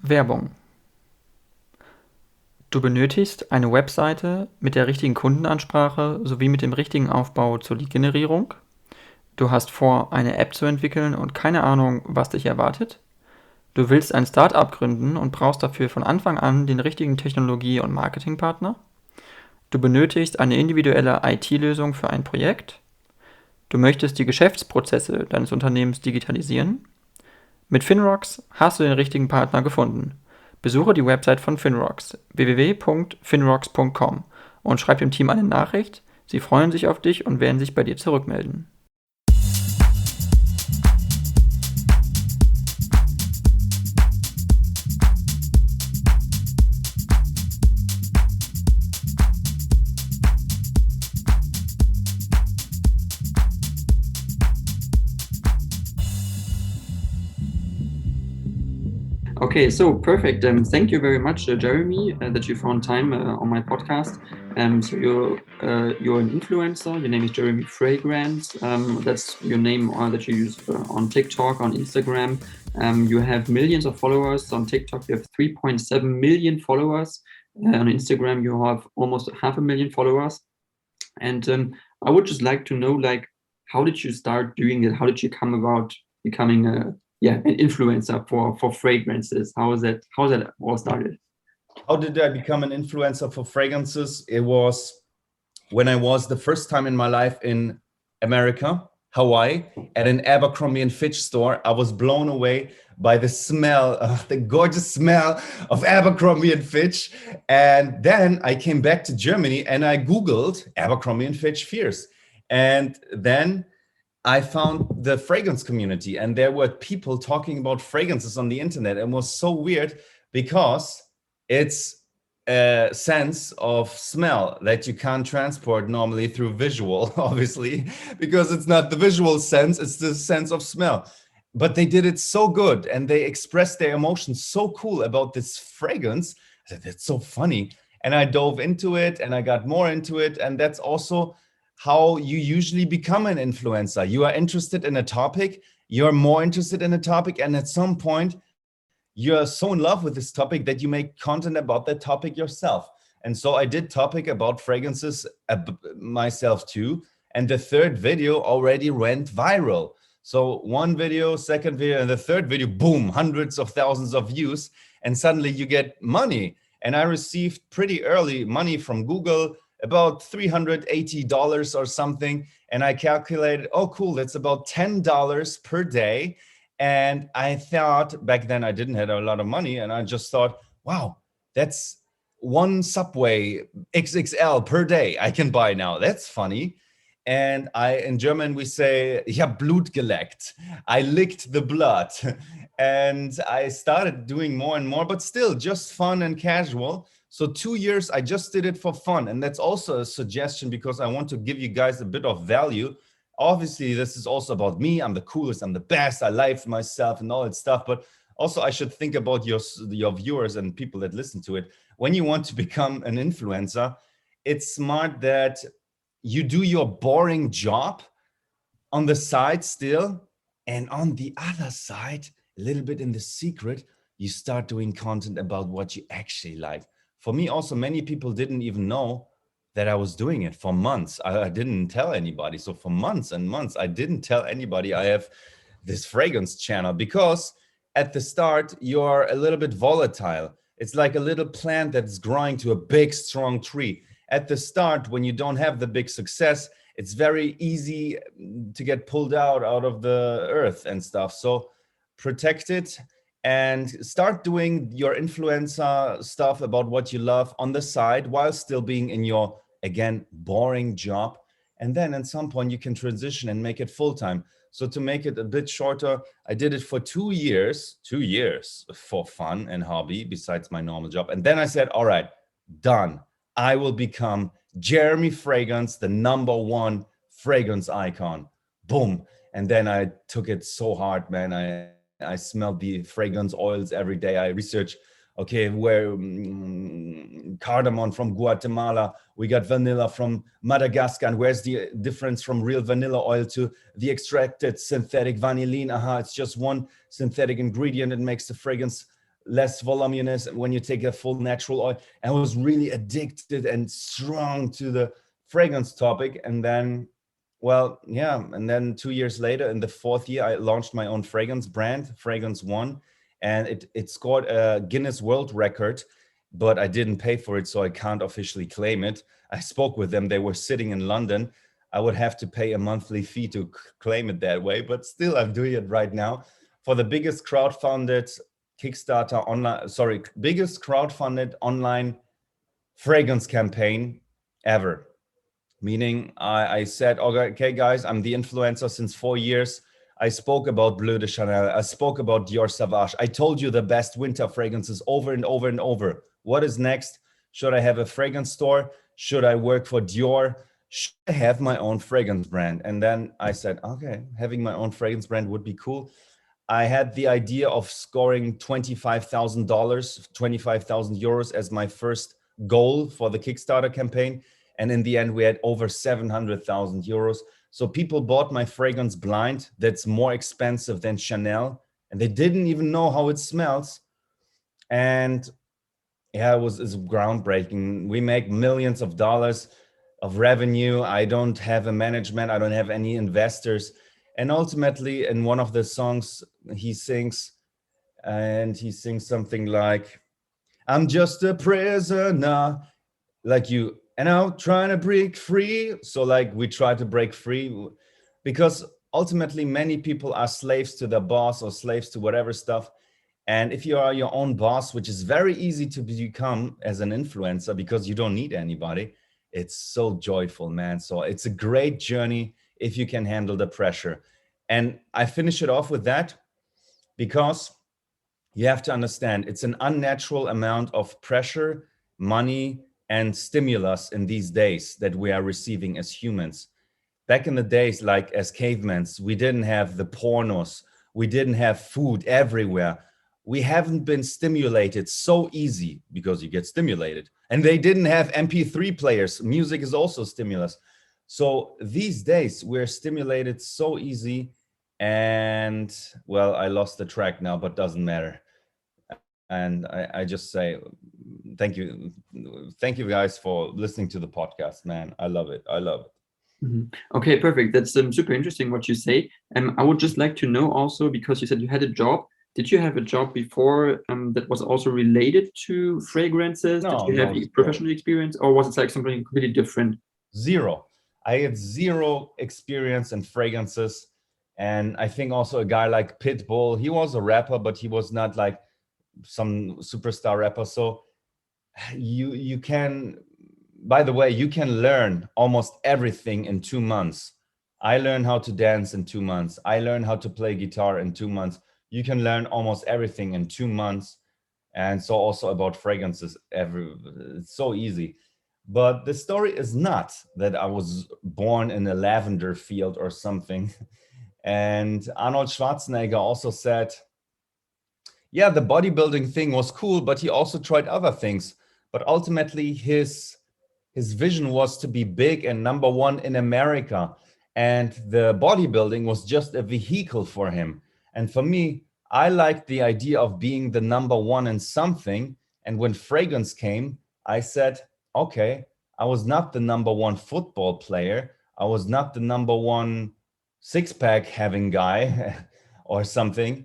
Werbung. Du benötigst eine Webseite mit der richtigen Kundenansprache sowie mit dem richtigen Aufbau zur Lead-Generierung. Du hast vor, eine App zu entwickeln und keine Ahnung, was dich erwartet. Du willst ein Start-up gründen und brauchst dafür von Anfang an den richtigen Technologie- und Marketingpartner. Du benötigst eine individuelle IT-Lösung für ein Projekt. Du möchtest die Geschäftsprozesse deines Unternehmens digitalisieren. Mit Finrocks hast du den richtigen Partner gefunden. Besuche die Website von Finrocks www.finrocks.com und schreib dem Team eine Nachricht. Sie freuen sich auf dich und werden sich bei dir zurückmelden. Okay, so perfect. Thank you very much, Jeremy, that you found time on my podcast. So you're an influencer. Your name is Jeremy Fragrance. That's your name that you use on TikTok, on Instagram. You have millions of followers on TikTok. You have 3.7 million followers. On Instagram, you have almost 500,000 followers. And I would just like to know, like, how did you start doing it? How did you come about becoming an influencer for fragrances? How is that all started? How did I become an influencer for fragrances? It was when I was the first time in my life in America, Hawaii, at an Abercrombie and Fitch store. I was blown away by the smell, the gorgeous smell of Abercrombie and Fitch. And then I came back to Germany and I Googled Abercrombie and Fitch Fierce. And then I found the fragrance community, and there were people talking about fragrances on the internet. It was so weird because it's a sense of smell that you can't transport normally through visual, obviously, because it's not the visual sense, it's the sense of smell. But they did it so good, and they expressed their emotions so cool about this fragrance. I said, that's so funny. And I dove into it, and I got more into it. And that's also how you usually become an influencer. You are interested in a topic, you're more interested in a topic, and at some point, you're so in love with this topic that you make content about that topic yourself. And so I did topic about fragrances myself too. And the third video already went viral. So one video, second video, and the third video, boom, hundreds of thousands of views. And suddenly you get money. And I received pretty early money from Google, about $380 or something. And I calculated, oh, cool, that's about $10 per day. And I thought, back then I didn't have a lot of money. And I just thought, wow, that's one Subway XXL per day I can buy now. That's funny. And in German, we say, ich habe Blut geleckt. I licked the blood. And I started doing more and more, but still just fun and casual. So 2 years, I just did it for fun. And that's also a suggestion because I want to give you guys a bit of value. Obviously, this is also about me. I'm the coolest, I'm the best, I live myself and all that stuff. But also I should think about your viewers and people that listen to it. When you want to become an influencer, it's smart that you do your boring job on the side still. And on the other side, a little bit in the secret, you start doing content about what you actually like. For me, also, many people didn't even know that I was doing it for months. I didn't tell anybody. So for months and months, I didn't tell anybody I have this fragrance channel because at the start, you're a little bit volatile. It's like a little plant that's growing to a big, strong tree. At the start, when you don't have the big success, it's very easy to get pulled out of the earth and stuff. So protect it. And start doing your influencer stuff about what you love on the side while still being in your, again, boring job. And then at some point you can transition and make it full-time. So to make it a bit shorter, I did it for 2 years for fun and hobby besides my normal job. And then I said, all right, done. I will become Jeremy Fragrance, the #1 fragrance icon. Boom. And then I took it so hard, man. I smelled the fragrance oils every day. I researched, okay, where cardamom from Guatemala, we got vanilla from Madagascar, and where's the difference from real vanilla oil to the extracted synthetic vanillin? It's just one synthetic ingredient that makes the fragrance less voluminous when you take a full natural oil. I was really addicted and strong to the fragrance topic. And then, well, yeah. And then 2 years later, in the 4th year, I launched my own fragrance brand, Fragrance One. And it scored a Guinness World Record, but I didn't pay for it, so I can't officially claim it. I spoke with them. They were sitting in London. I would have to pay a monthly fee to claim it that way, but still I'm doing it right now for the biggest crowdfunded Kickstarter online, biggest crowdfunded online fragrance campaign ever. Meaning I said, okay, guys, I'm the influencer since 4 years. I spoke about Bleu de Chanel. I spoke about Dior Sauvage. I told you the best winter fragrances over and over and over. What is next? Should I have a fragrance store? Should I work for Dior? Should I have my own fragrance brand? And then I said, okay, having my own fragrance brand would be cool. I had the idea of scoring $25,000, 25,000 euros as my first goal for the Kickstarter campaign. And in the end, we had over 700,000 euros. So people bought my fragrance blind. That's more expensive than Chanel. And they didn't even know how it smells. And yeah, it's groundbreaking. We make millions of dollars of revenue. I don't have a management. I don't have any investors. And ultimately, in one of the songs, he sings something like, I'm just a prisoner, like you, and I'm trying to break free. So like we try to break free because ultimately many people are slaves to their boss or slaves to whatever stuff. And if you are your own boss, which is very easy to become as an influencer because you don't need anybody, it's so joyful, man. So it's a great journey if you can handle the pressure. And I finish it off with that because you have to understand it's an unnatural amount of pressure, money, and stimulus in these days that we are receiving as humans. Back in the days, like as cavemen, we didn't have the pornos, we didn't have food everywhere. We haven't been stimulated so easy because you get stimulated. And they didn't have MP3 players. Music is also stimulus. So these days we're stimulated so easy. And well, I lost the track now, but doesn't matter. And I just say, thank you. Thank you guys for listening to the podcast, man. I love it. I love it. Okay, perfect. That's super interesting what you say. I would just like to know also, because you said you had a job. Did you have a job before that was also related to fragrances? No, Did you have professional experience, or was it like something completely different? Zero. I had zero experience in fragrances. And I think also a guy like Pitbull, he was a rapper, but he was not like some superstar rapper. So you can, by the way, you can learn almost everything in 2 months. I learned how to dance in 2 months. I learned how to play guitar in 2 months. You can learn almost everything in 2 months. And so also about fragrances, it's so easy. But the story is not that I was born in a lavender field or something. And Arnold Schwarzenegger also said, yeah, the bodybuilding thing was cool, but he also tried other things. But ultimately, his vision was to be big and number one in America. And the bodybuilding was just a vehicle for him. And for me, I liked the idea of being the number one in something. And when fragrance came, I said, okay, I was not the number one football player. I was not the number one six-pack having guy or something,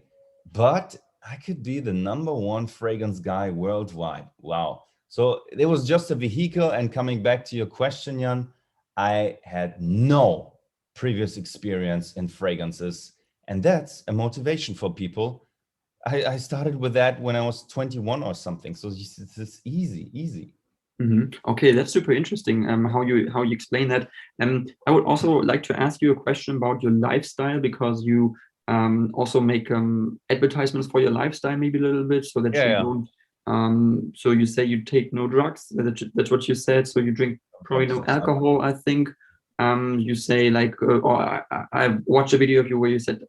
but I could be the number one fragrance guy worldwide. Wow. So it was just a vehicle. And coming back to your question, Jan, I had no previous experience in fragrances. And that's a motivation for people. I started with that when I was 21 or something. So it's easy. Okay, that's super interesting. How you explain that. I would also like to ask you a question about your lifestyle, because you also make advertisements for your lifestyle, maybe a little bit, so that you don't. So you say you take no drugs. That's what you said. So you drink probably no alcohol, I think. You say like, or I watched a video of you where you said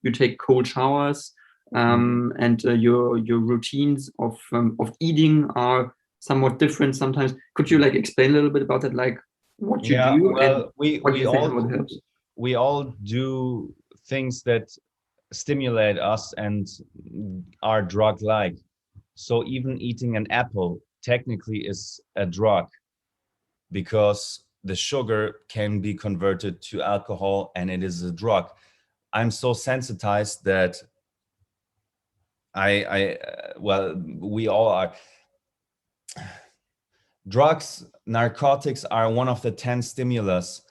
you take cold showers, and your routines of eating are somewhat different sometimes. Could you like explain a little bit about that, like what you do? Well, and we all do things that stimulate us and are drug-like. So even eating an apple technically is a drug, because the sugar can be converted to alcohol and it is a drug. I'm so sensitized that well, we all are. Drugs, narcotics are one of the 10 stimulus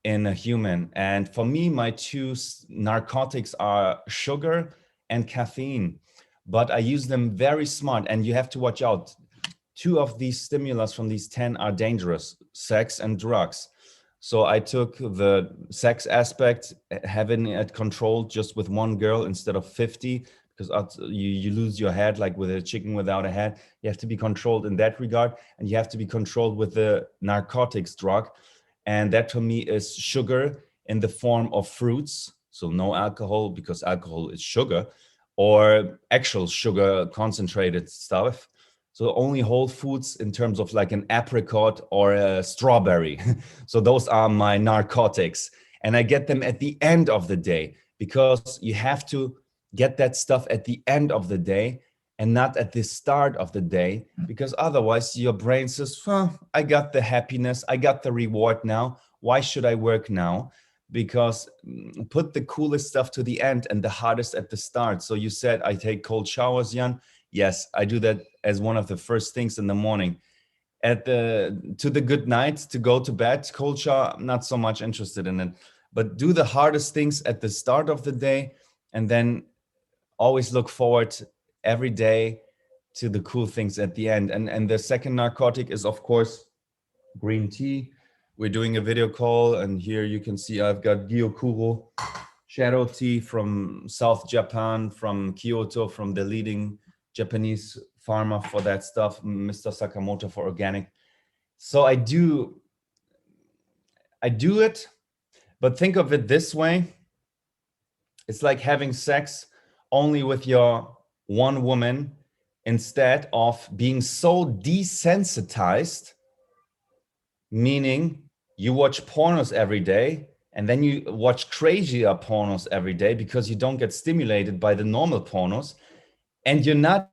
in a human. And for me, my two narcotics are sugar and caffeine, but I use them very smart, and you have to watch out. Two of these stimulus from these 10 are dangerous: sex and drugs. So I took the sex aspect, having it controlled just with one girl instead of 50, because you lose your head like with a chicken without a head. You have to be controlled in that regard, and you have to be controlled with the narcotics drug. And that for me is sugar in the form of fruits. So no alcohol, because alcohol is sugar, or actual sugar concentrated stuff. So only whole foods in terms of like an apricot or a strawberry. So those are my narcotics. And I get them at the end of the day, because you have to get that stuff at the end of the day and not at the start of the day, because otherwise your brain says, I got the happiness, I got the reward now. Why should I work now? Because put the coolest stuff to the end and the hardest at the start. So you said I take cold showers, Jan. Yes, I do that as one of the first things in the morning. To the good night, to go to bed, cold shower, I'm not so much interested in it. But do the hardest things at the start of the day, and then always look forward every day to the cool things at the end. And the second narcotic is, of course, green tea. We're doing a video call, and here you can see I've got Gyokuro shadow tea from South Japan, from Kyoto, from the leading Japanese farmer for that stuff, Mr. Sakamoto, for organic. So I do it, but think of it this way. It's like having sex only with your one woman, instead of being so desensitized, meaning you watch pornos every day and then you watch crazier pornos every day because you don't get stimulated by the normal pornos, and you're not,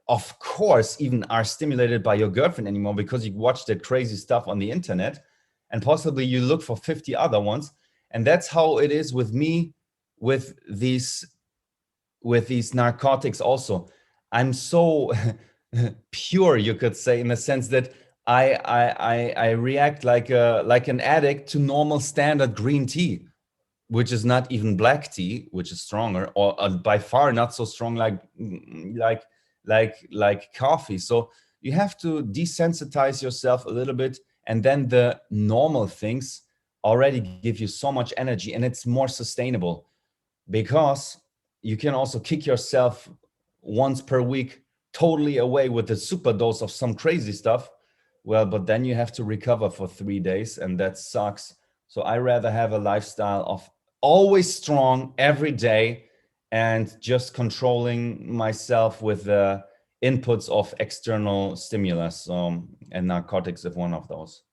of course, even are stimulated by your girlfriend anymore because you watch that crazy stuff on the internet, and possibly you look for 50 other ones. And that's how it is with me with these narcotics also. I'm so pure, you could say, in the sense that I react like an addict to normal standard green tea, which is not even black tea, which is stronger, or by far not so strong like coffee. So you have to desensitize yourself a little bit, and then the normal things already give you so much energy, and it's more sustainable, because you can also kick yourself once per week totally away with a super dose of some crazy stuff. Well, but then you have to recover for 3 days, and that sucks. So I rather have a lifestyle of always strong every day, and just controlling myself with the inputs of external stimulus, and narcotics is one of those.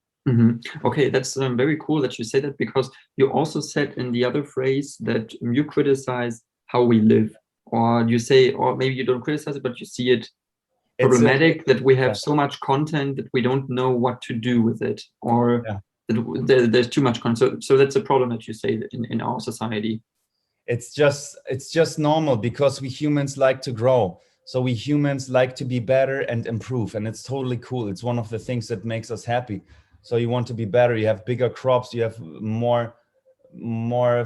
Okay, that's very cool that you say that, because you also said in the other phrase that you criticize how we live, or you say, or maybe you don't criticize it, but you see it problematic that we have so much content that we don't know what to do with it, or that there's too much content. So that's a problem that you say in our society. It's just normal, because we humans like to grow. So we humans like to be better and improve, and it's totally cool. It's one of the things that makes us happy. So you want to be better, you have bigger crops, you have more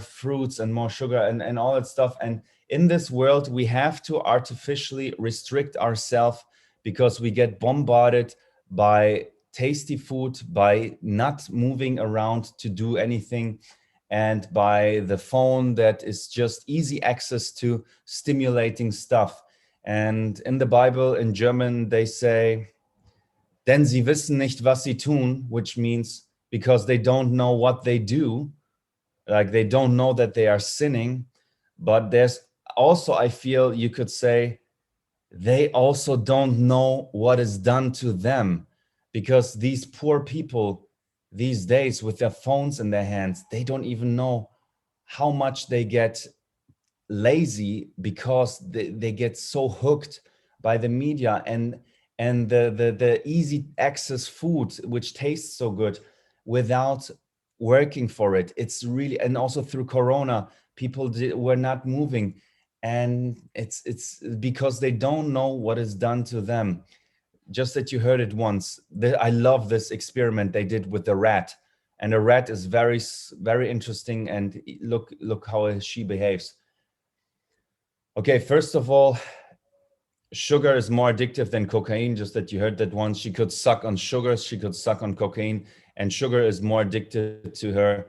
fruits and more sugar and all that stuff. And in this world, we have to artificially restrict ourselves, because we get bombarded by tasty food, by not moving around to do anything, and by the phone that is just easy access to stimulating stuff. And in the Bible, in German, they say, denn sie wissen nicht, was sie tun, which means because they don't know what they do, like they don't know that they are sinning. But there's also, I feel you could say, they also don't know what is done to them, because these poor people these days with their phones in their hands, they don't even know how much they get lazy, because they get so hooked by the media and the easy access food, which tastes so good, without working for it. It's really, and also through Corona, people were not moving, and it's because they don't know what is done to them. Just that you heard it once. I love this experiment they did with the rat, and a rat is very, very interesting. And look how she behaves. Okay, first of all, sugar is more addictive than cocaine. Just that you heard that once. She could suck on sugar, she could suck on cocaine, and sugar is more addictive to her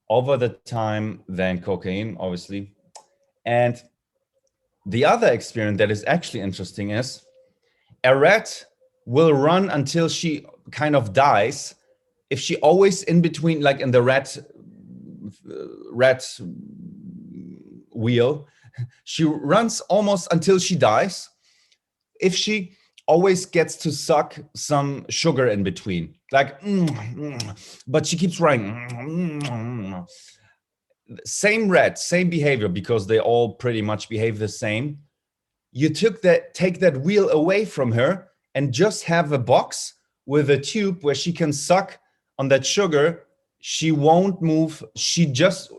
over the time than cocaine, obviously. And the other experiment that is actually interesting is a rat will run until she kind of dies if she always in between, like in the rat wheel, she runs almost until she dies if she always gets to suck some sugar in between, like but she keeps running. Same rat, same behavior, because they all pretty much behave the same. You take that wheel away from her and just have a box with a tube where she can suck on that sugar. She won't move. She just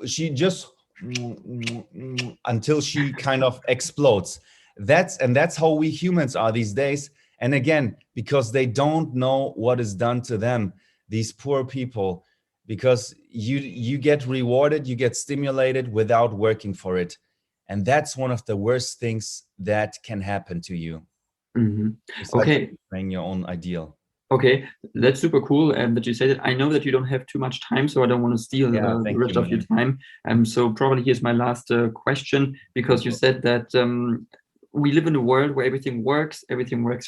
until she kind of explodes. That's how we humans are these days. And again, because they don't know what is done to them, these poor people, because you get rewarded, you get stimulated without working for it. And that's one of the worst things that can happen to you. Okay. Playing your own ideal. Okay, that's super cool that you said it. I know that you don't have too much time, so I don't want to steal the rest of your time. So probably here's my last question, because you said that we live in a world where everything works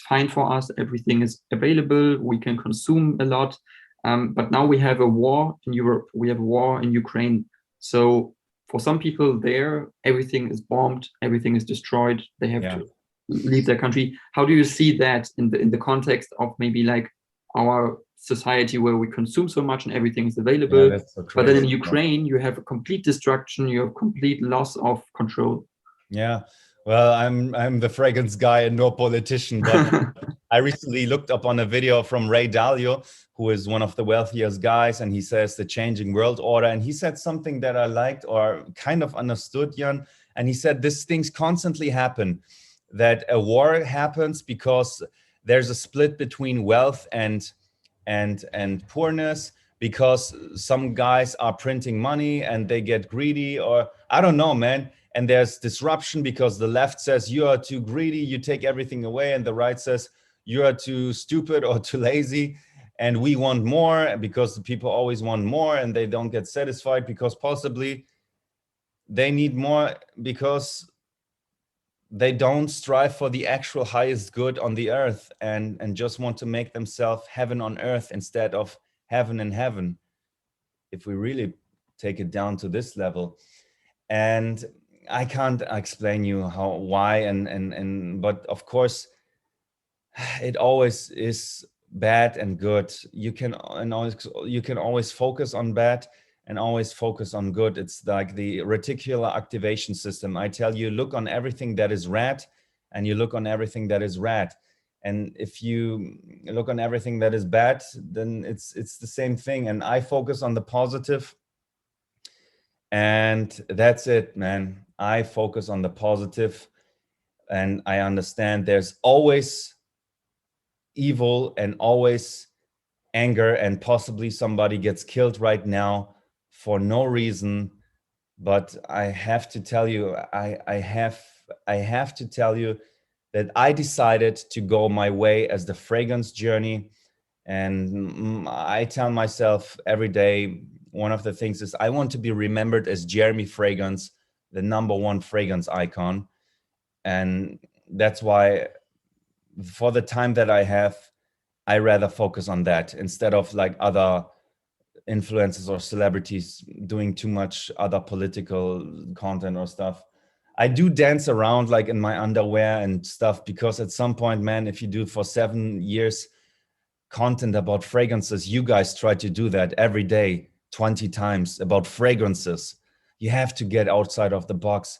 fine for us, everything is available, we can consume a lot. But now we have a war in Europe, we have a war in Ukraine. So for some people there, everything is bombed, everything is destroyed, they have to leave their country. How do you see that in the context of maybe like our society where we consume so much and everything is available? So but then in Ukraine, you have a complete destruction, you have complete loss of control. Yeah, well, I'm the fragrance guy and no politician, but I recently looked up on a video from Ray Dalio, who is one of the wealthiest guys, and he says the changing world order. And he said something that I liked or kind of understood, Jan. And he said these things constantly happen, that a war happens because there's a split between wealth and poorness, because some guys are printing money and they get greedy, or I don't know, man. And there's disruption because the left says you are too greedy, you take everything away, and the right says you are too stupid or too lazy, and we want more, because the people always want more and they don't get satisfied because possibly they need more because they don't strive for the actual highest good on the earth, and just want to make themselves heaven on earth instead of heaven in heaven, if we really take it down to this level. And I can't explain you why, but of course it always is bad and good. You can always focus on bad and always focus on good. It's like the reticular activation system. I tell you, look on everything that is red, and you look on everything that is red. And if you look on everything that is bad, then it's the same thing. And I focus on the positive, and that's it, man. I focus on the positive, and I understand there's always evil and always anger, and possibly somebody gets killed right now for no reason. But I have to tell you, I have to tell you that I decided to go my way as the fragrance journey. And I tell myself every day, one of the things is I want to be remembered as Jeremy Fragrance, the #1 fragrance icon. And that's why for the time that I have, I rather focus on that instead of like other influencers or celebrities doing too much other political content or stuff. I do dance around like in my underwear and stuff, because at some point, man, if you do for 7 years content about fragrances, you guys try to do that every day 20 times about fragrances. You have to get outside of the box,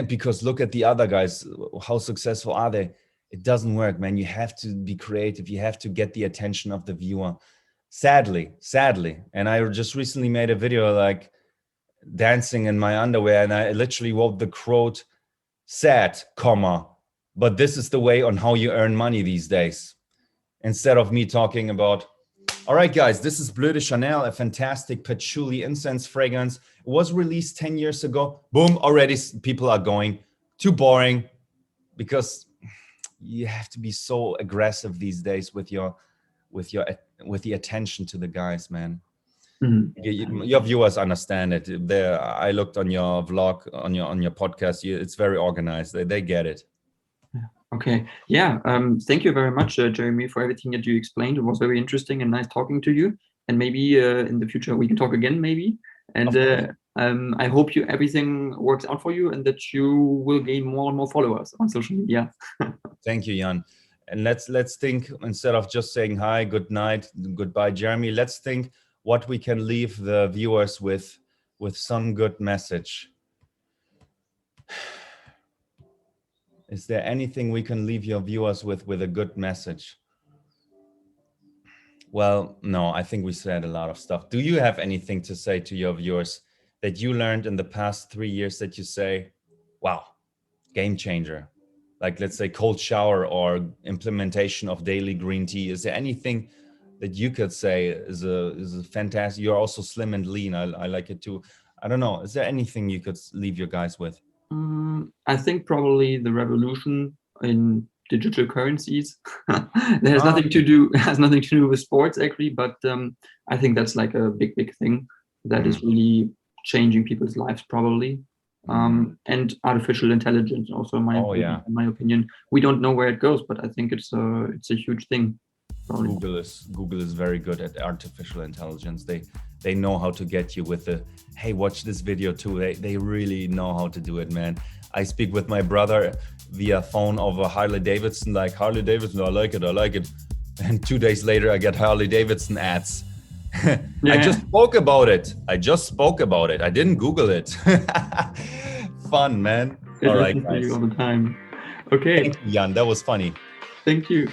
because look at the other guys. How successful are they? It doesn't work, man. You have to be creative. You have to get the attention of the viewer. Sadly. And I just recently made a video like dancing in my underwear, and I literally wrote the quote, sad, comma, but this is the way on how you earn money these days. Instead of me talking about, all right, guys, this is Bleu de Chanel, a fantastic patchouli incense fragrance. It was released 10 years ago. Boom, already people are going. Too boring, because you have to be so aggressive these days with the attention to the guys, man. Your viewers understand it. I looked on your vlog, on your podcast. It's very organized. They get it. Okay. Yeah. Thank you very much, Jeremy, for everything that you explained. It was very interesting and nice talking to you. And maybe in the future we can talk again, maybe. And I hope everything works out for you and that you will gain more and more followers on social media. Thank you, Jan. And let's think, instead of just saying hi, good night, goodbye, Jeremy, let's think what we can leave the viewers with some good message. Is there anything we can leave your viewers with a good message? Well, no, I think we said a lot of stuff. Do you have anything to say to your viewers that you learned in the past 3 years that you say, wow, game changer? Like, let's say cold shower or implementation of daily green tea. Is there anything that you could say is a fantastic? You're also slim and lean. I like it too. I don't know. Is there anything you could leave your guys with? I think probably the revolution in digital currencies. That has nothing to do with sports actually, but I think that's like a big thing that is really changing people's lives probably. And artificial intelligence also, in my opinion. We don't know where it goes, but I think it's a huge thing. Probably. Google is very good at artificial intelligence. They know how to get you with the, hey, watch this video too. They really know how to do it, man. I speak with my brother via phone over Harley Davidson, like, Harley Davidson, I like it. And 2 days later, I get Harley Davidson ads. Yeah. I just spoke about it. I didn't Google it. Fun, man. All right, guys. All the time. Okay. Thank you, Jan. That was funny. Thank you.